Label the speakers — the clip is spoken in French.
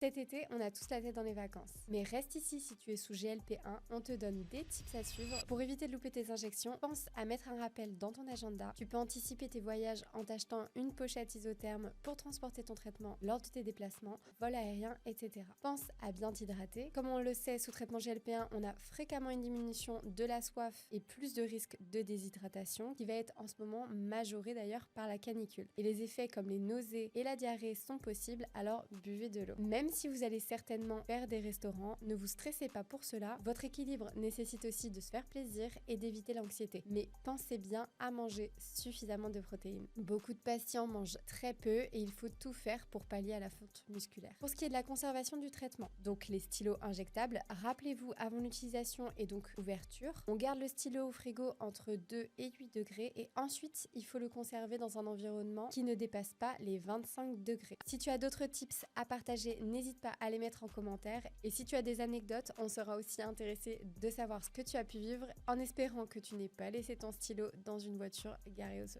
Speaker 1: Cet été, on a tous la tête dans les vacances. Mais reste ici si tu es sous GLP1, on te donne des tips à suivre. Pour éviter de louper tes injections, pense à mettre un rappel dans ton agenda. Tu peux anticiper tes voyages en t'achetant une pochette isotherme pour transporter ton traitement lors de tes déplacements, vol aérien, etc. Pense à bien t'hydrater. Comme on le sait, sous traitement GLP1, on a fréquemment une diminution de la soif et plus de risques de déshydratation, qui va être en ce moment majorée d'ailleurs par la canicule. Et les effets comme les nausées et la diarrhée sont possibles, alors buvez de l'eau. Même si vous allez certainement faire des restaurants, ne vous stressez pas pour cela. Votre équilibre nécessite aussi de se faire plaisir et d'éviter l'anxiété. Mais pensez bien à manger suffisamment de protéines. Beaucoup de patients mangent très peu et il faut tout faire pour pallier à la fonte musculaire. Pour ce qui est de la conservation du traitement, donc les stylos injectables, rappelez-vous avant l'utilisation et donc ouverture, on garde le stylo au frigo entre 2 et 8 degrés et ensuite il faut le conserver dans un environnement qui ne dépasse pas les 25 degrés. Si tu as d'autres tips à partager, n'hésite pas à les mettre en commentaire. Et si tu as des anecdotes, on sera aussi intéressé de savoir ce que tu as pu vivre en espérant que tu n'aies pas laissé ton stylo dans une voiture garée au sol.